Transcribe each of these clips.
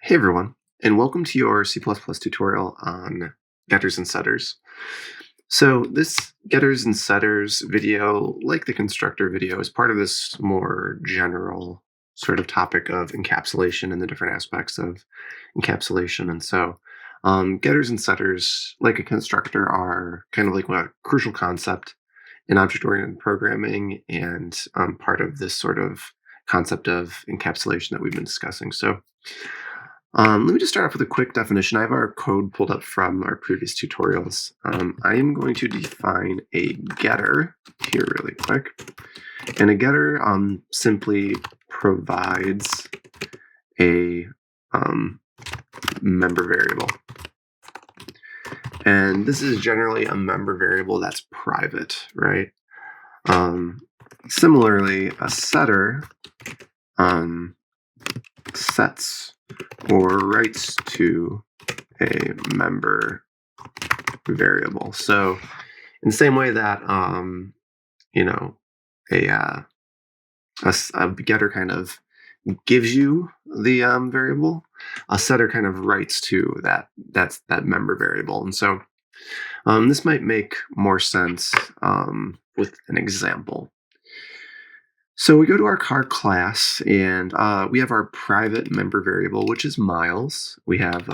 Hey everyone, and welcome to your C++ tutorial on getters and setters. So this getters and setters video, like the constructor video, is part of this more general sort of topic of encapsulation and the different aspects of encapsulation. And so getters and setters, like a constructor, are kind of like a crucial concept in object-oriented programming and part of this sort of concept of encapsulation that we've been discussing. So let me just start off with a quick definition. I have our code pulled up from our previous tutorials. I am going to define a getter here really quick. And a getter simply provides a member variable. And this is generally a member variable that's private, right? Similarly, a setter sets or writes to a member variable. So in the same way that a getter kind of gives you the variable, a setter kind of writes to that member variable. And so this might make more sense with an example. So we go to our car class, and we have our private member variable, which is miles. We have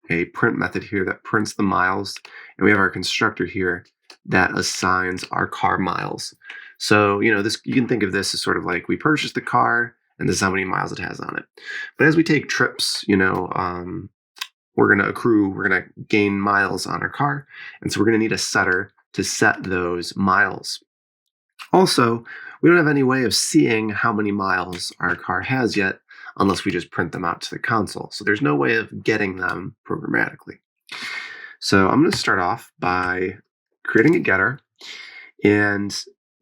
a print method here that prints the miles, and we have our constructor here that assigns our car miles. So this, you can think of this as sort of like we purchased the car, and this is how many miles it has on it. But as we take trips, we're going to gain miles on our car, and so we're going to need a setter to set those miles. Also, we don't have any way of seeing how many miles our car has yet unless we just print them out to the console. So there's no way of getting them programmatically. So I'm going to start off by creating a getter, and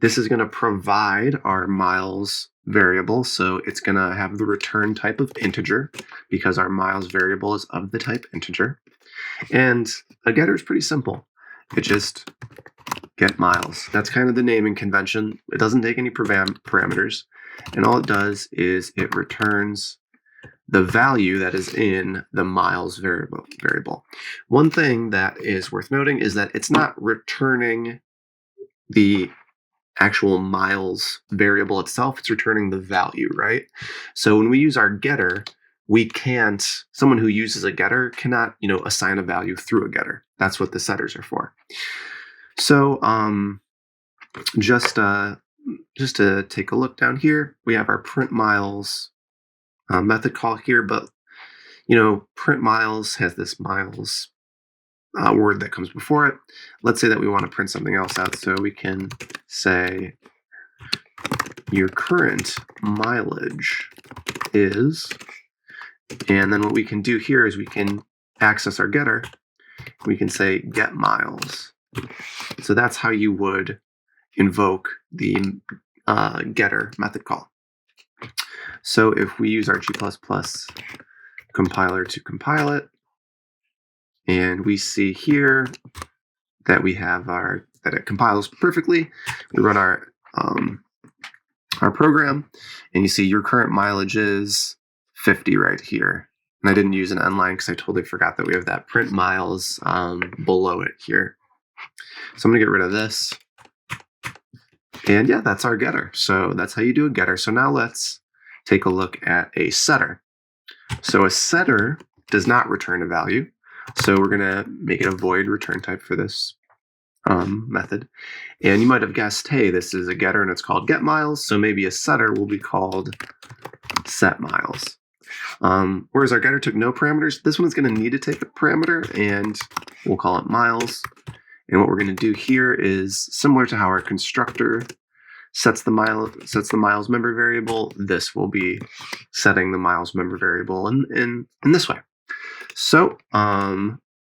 this is going to provide our miles variable. So it's going to have the return type of integer because our miles variable is of the type integer. And a getter is pretty simple. It just get miles. That's kind of the naming convention. It doesn't take any parameters, and all it does is it returns the value that is in the miles variable. One thing that is worth noting is that it's not returning the actual miles variable itself, it's returning the value, right? So when we use our getter, someone who uses a getter cannot, assign a value through a getter. That's what the setters are for. So just to take a look down here, we have our print miles method call here, but print miles has this miles word that comes before it. Let's say that we want to print something else out, so we can say your current mileage is, and then what we can do here is we can access our getter. We can say get miles. So that's how you would invoke the getter method call. So if we use our G++ compiler to compile it, and we see here that we have that it compiles perfectly, we run our program, and you see your current mileage is 50 right here. And I didn't use an end line because I totally forgot that we have that print miles below it here. So I'm going to get rid of this. And yeah, that's our getter. So that's how you do a getter. So now let's take a look at a setter. So a setter does not return a value. So we're going to make it a void return type for this method. And you might have guessed, hey, this is a getter and it's called get miles. So maybe a setter will be called set miles. Whereas our getter took no parameters, this one is going to need to take a parameter, and we'll call it miles. And what we're going to do here is similar to how our constructor sets the miles member variable. This will be setting the miles member variable in this way. So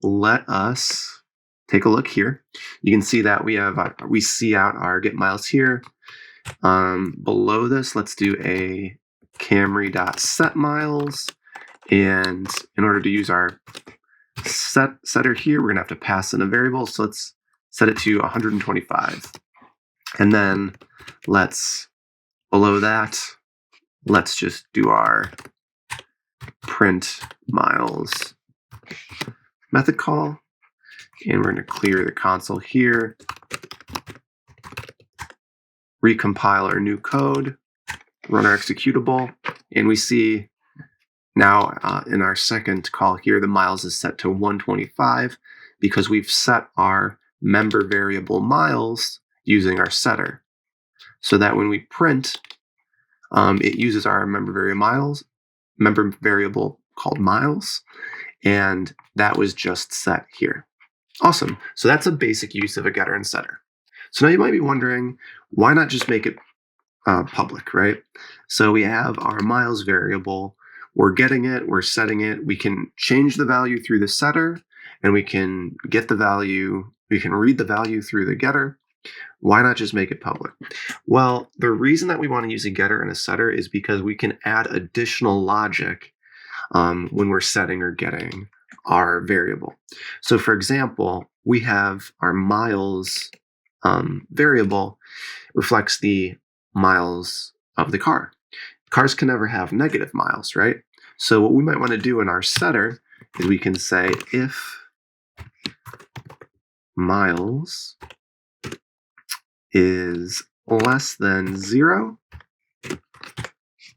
let us take a look here. You can see that we see out our get miles here. Below this, let's do a camry.setMiles. And in order to use our setter here, we're going to have to pass in a variable. So let's set it to 125. And then below that, let's just do our print miles method call, and we're going to clear the console here, recompile our new code, run our executable, and we see now in our second call here, the miles is set to 125 because we've set our member variable miles using our setter. So that when we print, it uses our member variable called miles, and that was just set here. Awesome. So that's a basic use of a getter and setter. So now you might be wondering, why not just make it public, right? So we have our miles variable. We're getting it, we're setting it. We can change the value through the setter, and we can get the value, we can read the value through the getter. Why not just make it public? Well, the reason that we want to use a getter and a setter is because we can add additional logic when we're setting or getting our variable. So for example, we have our miles variable reflects the miles of the car. Cars can never have negative miles, right? So what we might want to do in our setter is we can say if miles is less than 0,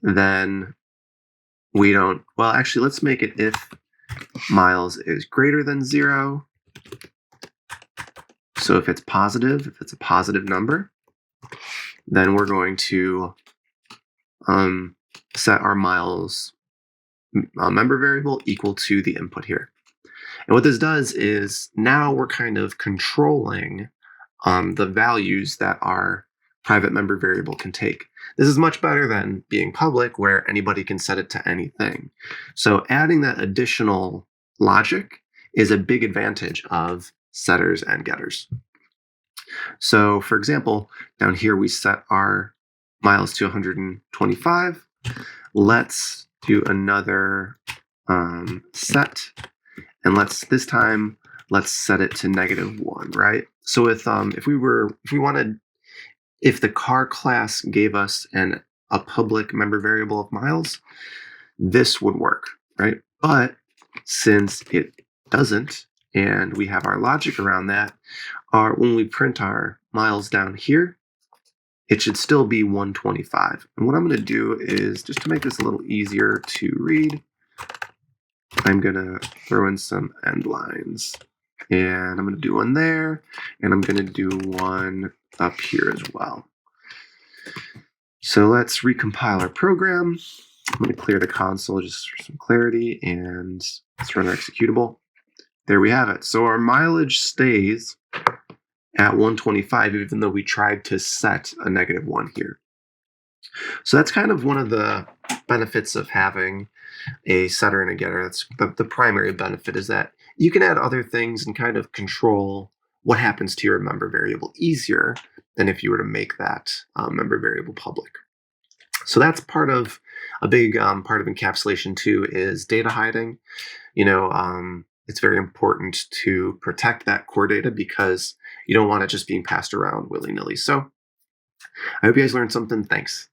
then we don't, well, actually, let's make it if miles is greater than 0. So if it's positive, if it's a positive number, then we're going to set our miles member variable equal to the input here. And what this does is now we're kind of controlling the values that our private member variable can take. This is much better than being public where anybody can set it to anything. So adding that additional logic is a big advantage of setters and getters. So for example, down here we set our miles to 125. Let's do another set, and let's set it to -1, right? So if the car class gave us a public member variable of miles, this would work, right? But since it doesn't, and we have our logic around that, when we print our miles down here, it should still be 125. And what I'm going to do is, just to make this a little easier to read, I'm going to throw in some end lines. And I'm going to do one there, and I'm going to do one up here as well. So let's recompile our program. I'm going to clear the console just for some clarity, and let's run our executable. There we have it. So our mileage stays at 125, even though we tried to set a -1 here. So that's kind of one of the benefits of having a setter and a getter. That's the primary benefit, is that you can add other things and kind of control what happens to your member variable easier than if you were to make that member variable public. So that's part of a big part of encapsulation too, is data hiding. It's very important to protect that core data because you don't want it just being passed around willy-nilly. So I hope you guys learned something. Thanks.